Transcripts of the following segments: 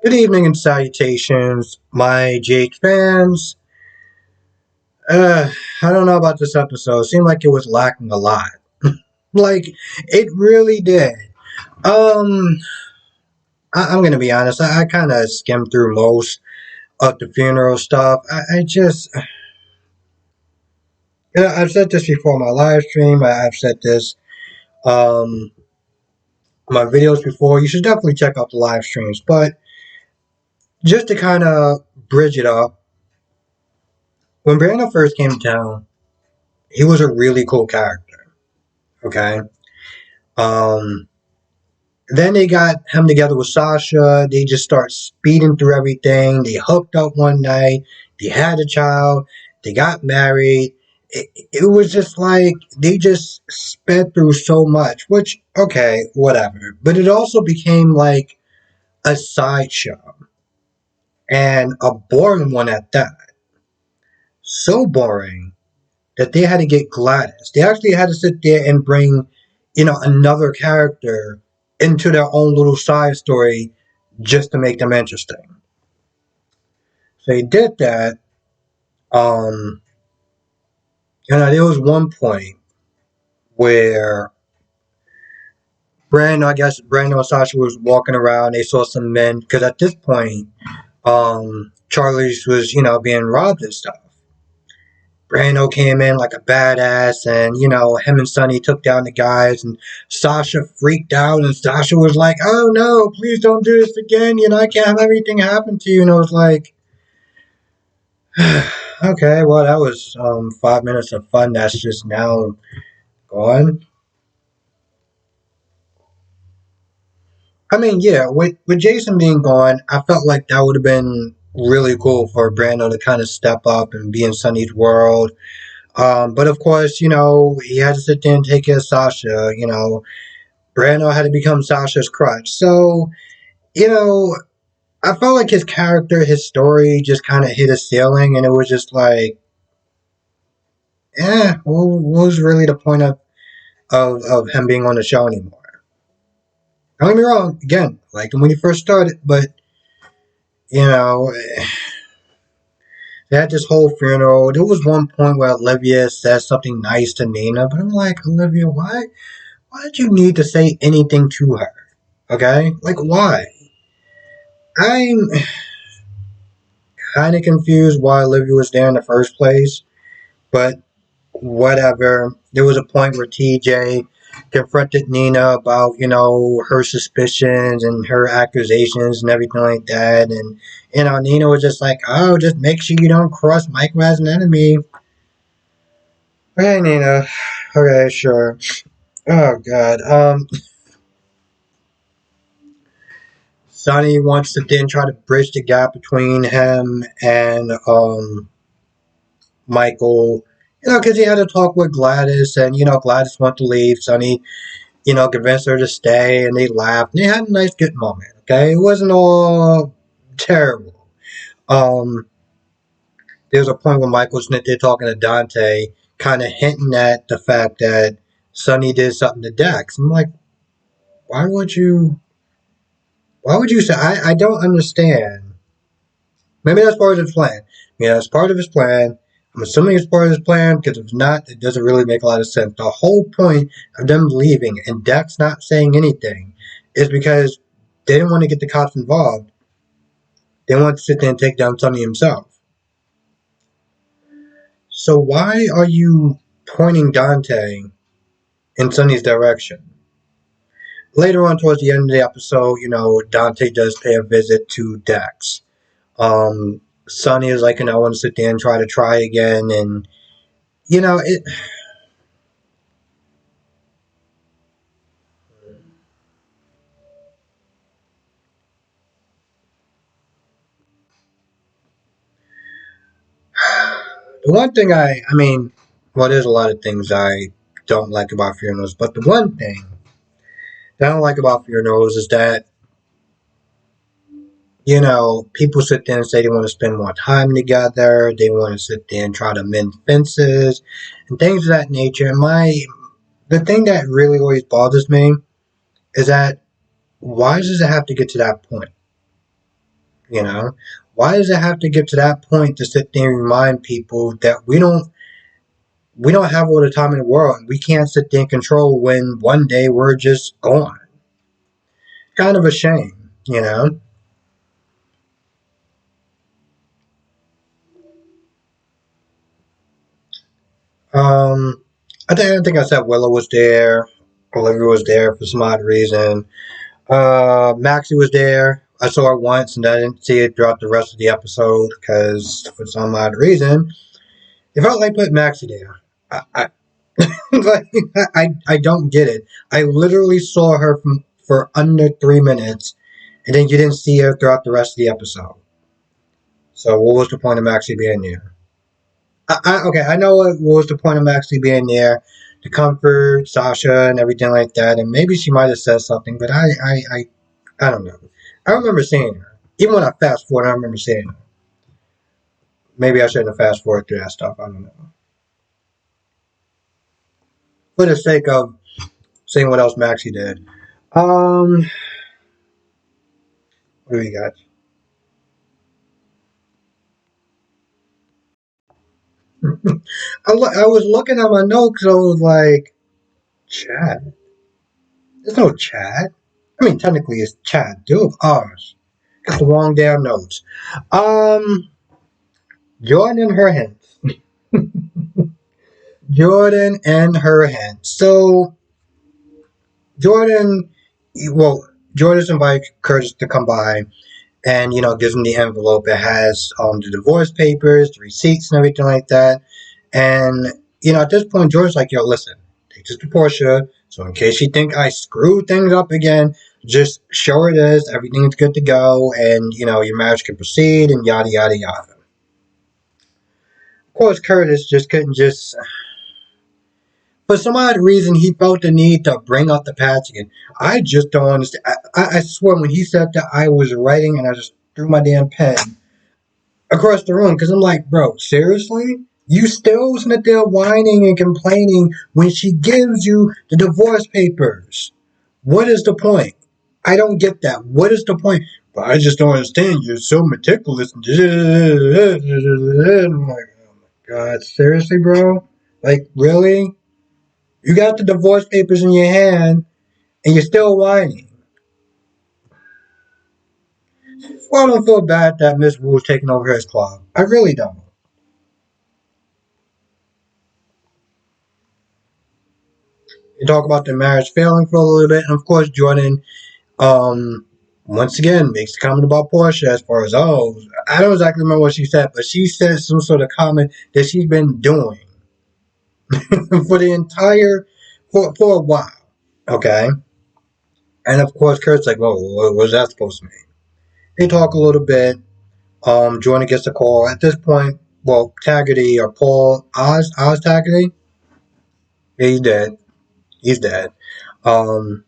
Good evening and salutations, my GH fans. Uh, I don't know about this episode. It seemed like it was lacking a lot. Like, it really did. Um, I'm gonna be honest. I kind of skimmed through most of the funeral stuff. I just, I've said this before on my live stream. I've said this, um, my videos before. You should definitely check out the live streams. But just to kind of bridge it up, when Brando first came to town, he was a really cool character. Okay. Um, then they got him together with Sasha. They just start speeding through everything. They hooked up one night. They had a child. They got married. It was just like they just sped through so much, which, okay, whatever. But it also became like a sideshow and a boring one at that. So boring that they had to get Gladys. They actually had to sit there and bring, another character into their own little side story just to make them interesting. So they did that. Um, there was one point where Brandon and Sasha was walking around. They saw some men because at this point, Charlie's was being robbed and stuff. Brando came in like a badass, and him and Sonny took down the guys, and Sasha freaked out, and Sasha was like, "Oh no, please don't do this again! I can't have everything happen to you." And I was like, "Okay, well, that was 5 minutes of fun that's just now gone." I mean, yeah, with Jason being gone, I felt like that would have been really cool for Brando to kind of step up and be in Sonny's world. But of course, he had to sit there and take care of Sasha. Brando had to become Sasha's crutch. So, you know, I felt like his character, his story just kind of hit a ceiling, and it was just like, what was really the point of him being on the show anymore? Don't get me wrong, again, like when he first started, but, you know, they had this whole funeral. There was one point where Olivia said something nice to Nina, but I'm like, Olivia, why did you need to say anything to her? Okay? Like, why? I'm kind of confused why Olivia was there in the first place, but whatever. There was a point where TJ confronted Nina about, her suspicions and her accusations and everything like that. And, Nina was just like, oh, just make sure you don't cross Michael as an enemy. Hey, Nina. Okay, sure. Oh, God. Sonny wants to then try to bridge the gap between him and, Michael, because he had a talk with Gladys, and Gladys wanted to leave. Sonny, convinced her to stay, and they laughed. And they had a nice, good moment. Okay, it wasn't all terrible. Um, there was a point where Michael's there talking to Dante, kind of hinting at the fact that Sonny did something to Dex. I'm like, why would you? Why would you say? I don't understand. Maybe that's part of his plan. Yeah, that's part of his plan. I'm assuming it's part of his plan because if not, it doesn't really make a lot of sense. The whole point of them leaving and Dex not saying anything is because they didn't want to get the cops involved. They wanted to sit there and take down Sonny himself. So why are you pointing Dante in Sonny's direction? Later on, towards the end of the episode, Dante does pay a visit to Dex. Sonny is like, I want to sit there and try again, and it. The one thing I mean, well, there's a lot of things I don't like about funerals, but the one thing that I don't like about funerals is that, people sit there and say they want to spend more time together, they want to sit there and try to mend fences, and things of that nature. And the thing that really always bothers me is that why does it have to get to that point? You know, why does it have to get to that point to sit there and remind people that we don't have all the time in the world. We can't sit there and control when one day we're just gone. Kind of a shame, you know. Um, I think I said Willow was there. Olivia was there for some odd reason. Maxie was there. I saw her once, and I didn't see it throughout the rest of the episode because for some odd reason, it felt like put Maxie there. I like, I don't get it. I literally saw her for under 3 minutes, and then you didn't see her throughout the rest of the episode. So what was the point of Maxie being there? Okay, I know what was the point of Maxie being there to comfort Sasha and everything like that, and maybe she might have said something, but I don't know. I remember seeing her. Even when I fast forward, I remember seeing her. Maybe I shouldn't have fast forwarded through that stuff. I don't know. For the sake of seeing what else Maxie did. What do we got? I was looking at my notes. I was like, Chad. There's no Chad. I mean, technically, it's Chad. Two of ours. Got the wrong damn notes. Um, Jordan and her hands. Jordan and her hands. So Jordan, well, Jordan's invited Curtis to come by, and gives him the envelope. It has the divorce papers, the receipts, and everything like that. And at this point, Jordan's like, "Yo, listen, take this to Portia. So in case you think I screwed things up again, just show her this. Everything's good to go, and your marriage can proceed, and yada yada yada." Of course, Curtis just couldn't just. For some odd reason, he felt the need to bring up the past again. I just don't understand. I swear, when he said that, I was writing and I just threw my damn pen across the room because I'm like, bro, seriously? You still sit there whining and complaining when she gives you the divorce papers. What is the point? I don't get that. What is the point? But I just don't understand. You're so meticulous. I'm like, oh my god, seriously, bro? Like, really? You got the divorce papers in your hand and you're still whining. Well, I don't feel bad that Miss Wu's taking over his club. I really don't. You talk about the marriage failing for a little bit, and of course, Jordan, um, once again, makes a comment about Portia as far as, oh, I don't exactly remember what she said, but she said some sort of comment that she's been doing for the entire, for a while, okay? And of course, Kurt's like, well, what was that supposed to mean? They talk a little bit. Jordan gets a call. At this point, well, Taggarty or Paul Oz Taggarty, yeah, he's dead. He's dead. Um,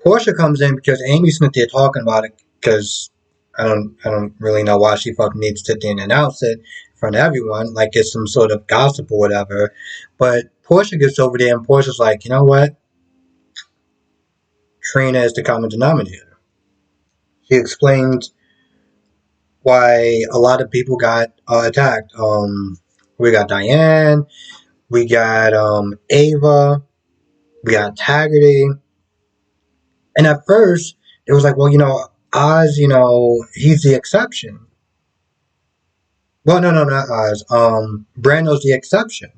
Portia comes in because Amy's sitting there talking about it because I don't really know why she fucking needs to sit there and announce it in front of everyone like it's some sort of gossip or whatever. But Portia gets over there and Portia's like, you know what? Trina is the common denominator. She explains why a lot of people got attacked. We got Diane, we got Ava, we got Taggarty, and at first it was like, well, Oz, he's the exception. Well, no, no, not Oz. Brando's the exception.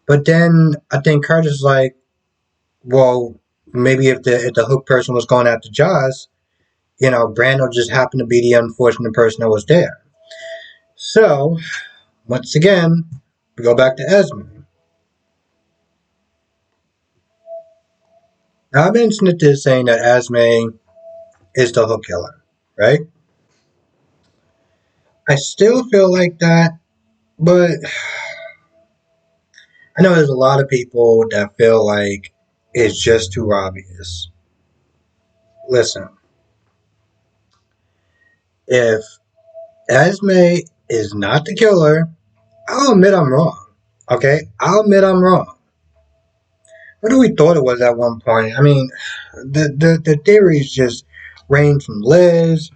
But then I think Curtis is like, well, maybe if the hook person was going after Joss, Brando just happened to be the unfortunate person that was there. So once again, we go back to Esme. Now I mentioned it is saying that Esme is the hook killer, right? I still feel like that, but I know there's a lot of people that feel like it's just too obvious. Listen, if Esme is not the killer, I'll admit I'm wrong. Okay? I'll admit I'm wrong. What do we thought it was at one point? I mean, the theory is just range from Liz.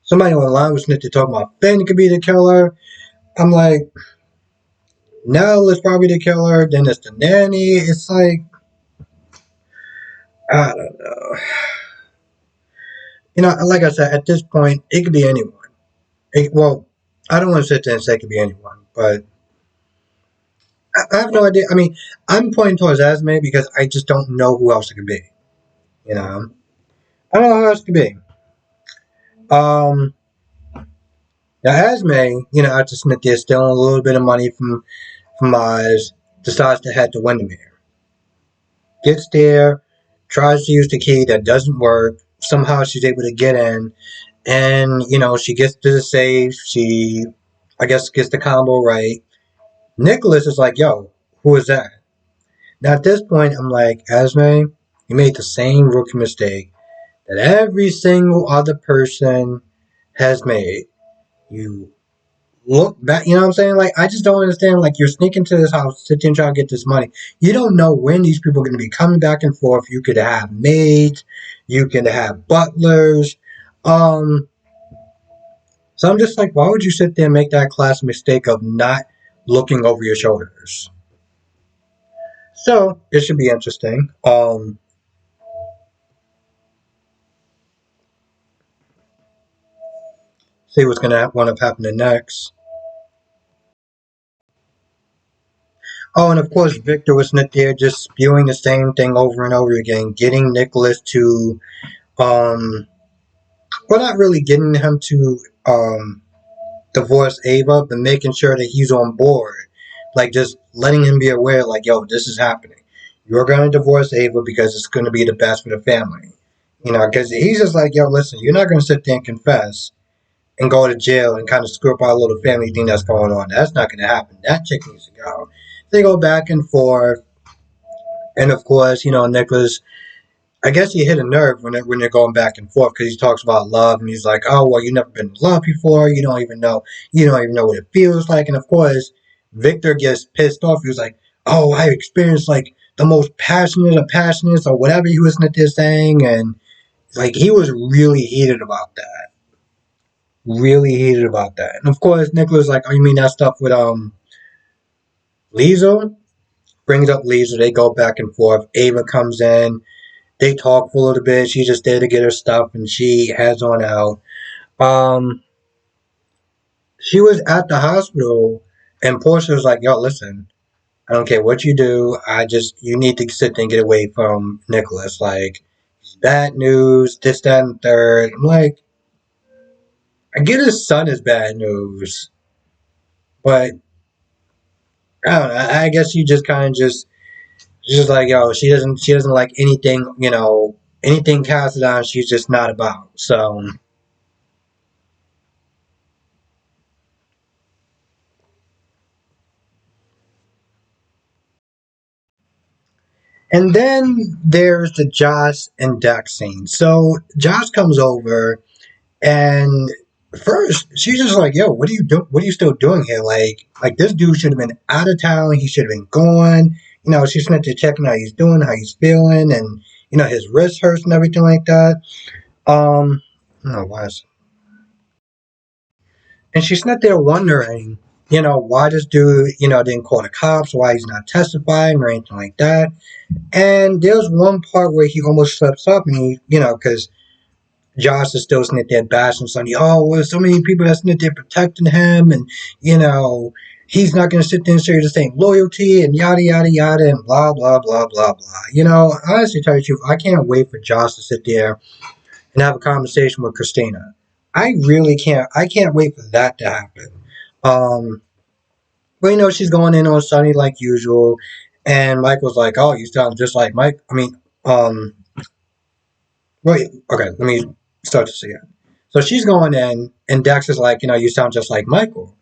Somebody online was snitching talking about Finn could be the killer. I'm like, Nell is probably the killer. Then it's the nanny. It's like, I don't know. Like I said, at this point, it could be anyone. Well, I don't want to sit there and say it could be anyone, but I have no idea. I mean, I'm pointing towards Esme because I just don't know who else it could be. You know, I don't know who else it could be. Um, Now Esme, after Smith is stealing a little bit of money from Mars, decides to head to Windermere. Gets there, tries to use the key that doesn't work. Somehow she's able to get in, and she gets to the safe. She, I guess, gets the combo right. Nicholas is like, "Yo, who is that?" Now at this point, I'm like, Esme, you made the same rookie mistake that every single other person has made. You look back, you know what I'm saying? Like, I just don't understand. Like, you're sneaking to this house, sitting trying to get this money. You don't know when these people are going to be coming back and forth. You could have maids, you could have butlers. Um, so I'm just like, why would you sit there and make that class mistake of not looking over your shoulders? So it should be interesting. See what's going to wind up happening next. Oh, and of course, Victor was not there just spewing the same thing over and over again, getting Nicholas to, um, well, not really getting him to divorce Ava, but making sure that he's on board. Like, just letting him be aware, like, yo, this is happening. You're going to divorce Ava because it's going to be the best for the family. Because he's just like, yo, listen, you're not going to sit there and confess and go to jail and kind of screw up our little family thing that's going on. That's not going to happen. That chick needs to go. They go back and forth. And of course, Nicholas, I guess he hit a nerve when they're going back and forth because he talks about love and he's like, "Oh well, you've never been in love before. You don't even know what it feels like." And of course, Victor gets pissed off. He was like, "Oh, I experienced like the most passionate of passionates or whatever he was saying," and like he was really heated about that. Really heated about that. And of course, Nicholas was like, "Oh, you mean that stuff with Liesel?" Brings up Liesel. They go back and forth. Ava comes in. They talk for a little bit. She's just there to get her stuff, and she heads on out. Um, she was at the hospital, and Portia was like, "Yo, listen, I don't care what you do. You need to sit there and get away from Nicholas. Like, bad news, this, that, and third." I'm like, I get his son is bad news, but I don't know. I guess you just kind of she's just like, yo, she doesn't like anything, anything casted on. She's just not about. So. And then there's the Josh and Dex scene. So Josh comes over, and first she's just like, "Yo, what are you doing? What are you still doing here? Like this dude should have been out of town. He should have been gone." She's meant to checking how he's doing, how he's feeling, and his wrist hurts and everything like that. No, why is and she's not there wondering, why this dude, didn't call the cops, why he's not testifying or anything like that. And there's one part where he almost slips up, and because Josh is still sitting there bashing Sonny. Oh, well, so many people that's sitting there protecting him, and he's not going to sit there and show the same loyalty, and yada yada yada, and blah blah blah blah blah. Honestly, tell you the truth, I can't wait for Josh to sit there and have a conversation with Christina. I really can't. I can't wait for that to happen. Um, but she's going in on Sonny like usual, and Michael's like, "Oh, you sound just like Mike." I mean, wait, okay, let me start this again. So she's going in, and Dex is like, you sound just like Michael.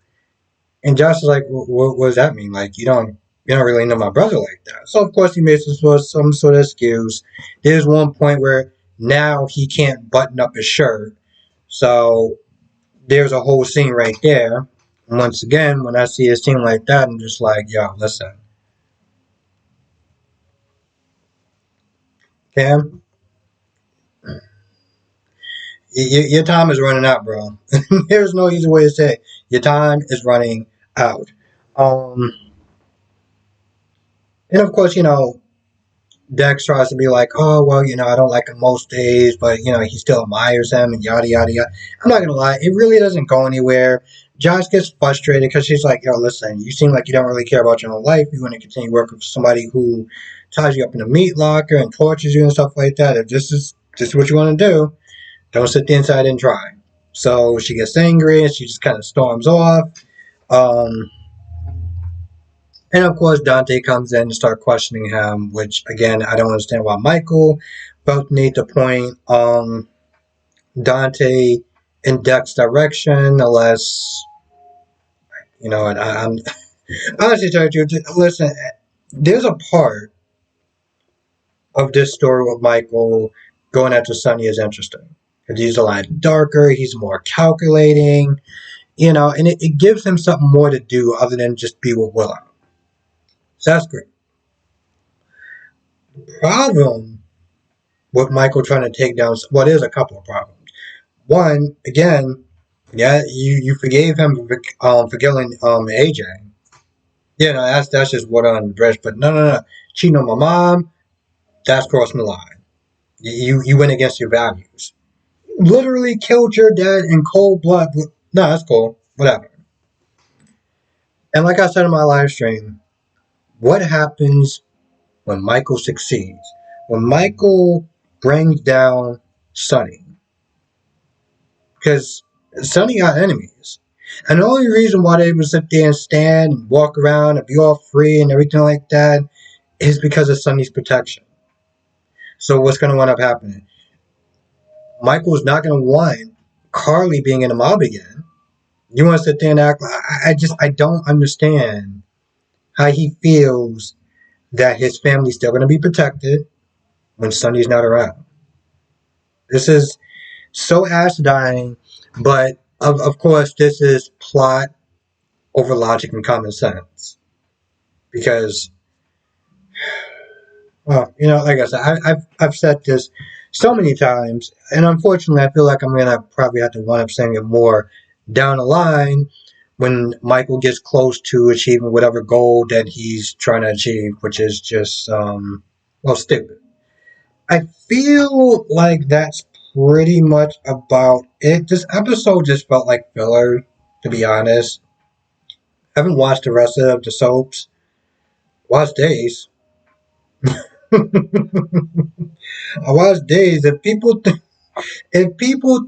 And Josh is like, what does that mean? Like, you don't really know my brother like that. So of course he makes some sort of excuse. There's one point where now he can't button up his shirt. So there's a whole scene right there. And once again, when I see a scene like that, I'm just like, yo, listen, Cam, Your time is running out, bro. There's no easy way to say it. Your time is running out. Um, and of course, Dex tries to be like, oh, well, I don't like him most days, but, he still admires him and yada, yada, yada. I'm not going to lie, it really doesn't go anywhere. Josh gets frustrated because she's like, yo, listen, you seem like you don't really care about your own life. You want to continue working for somebody who ties you up in a meat locker and tortures you and stuff like that. If this is what you want to do, don't sit there inside and try. So she gets angry and she just kind of storms off. Um, and of course, Dante comes in and start questioning him, which again, I don't understand why Michael felt the need to point Dante in Deck's direction, unless I'm honestly telling you, listen, there's a part of this story with Michael going after Sonny is interesting because he's a lot darker, he's more calculating, and it gives him something more to do other than just be with Willow. So that's great. Problem with Michael trying to take down, well, there's a couple of problems. One, again, yeah, you forgave him for killing AJ. Yeah, no, that's just what on the dress. But no, cheating on my mom, that's crossing the line. You went against your values. Literally killed your dad in cold blood. No, that's cool. Whatever. And like I said in my live stream, what happens when Michael succeeds? When Michael brings down Sonny, because Sonny got enemies. And the only reason why they would sit there and stand and walk around and be all free and everything like that is because of Sonny's protection. So what's going to end up happening? Michael's not going to want Carly being in the mob again. You want to sit there and act like I don't understand how he feels that his family's still going to be protected when Sonny's not around. This is so asinine, but of course this is plot over logic and common sense. Because, well, like I said, I've said this so many times, and unfortunately, I feel like I'm gonna probably have to wind up saying it more down the line when Michael gets close to achieving whatever goal that he's trying to achieve, which is just, well, stupid. I feel like that's pretty much about it. This episode just felt like filler, to be honest. I haven't watched the rest of the soaps. Watched Days. I watched Days. If people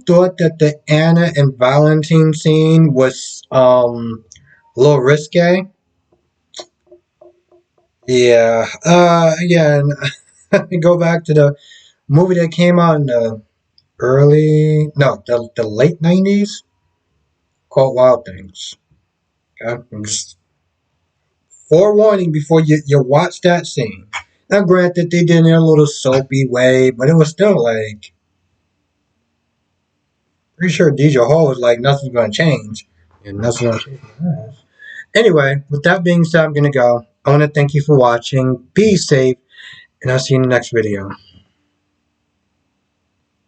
thought that the Anna and Valentine scene was a little risque, yeah. Again, go back to the movie that came out in the the late '90s called Wild Things. Okay? I'm just forewarning before you watch that scene. Now, granted, they did it in a little soapy way, but it was still like pretty sure DJ Hall was like nothing's gonna change, and nothing's gonna change. Anyway, with that being said, I'm gonna go. I want to thank you for watching. Be safe, and I'll see you in the next video.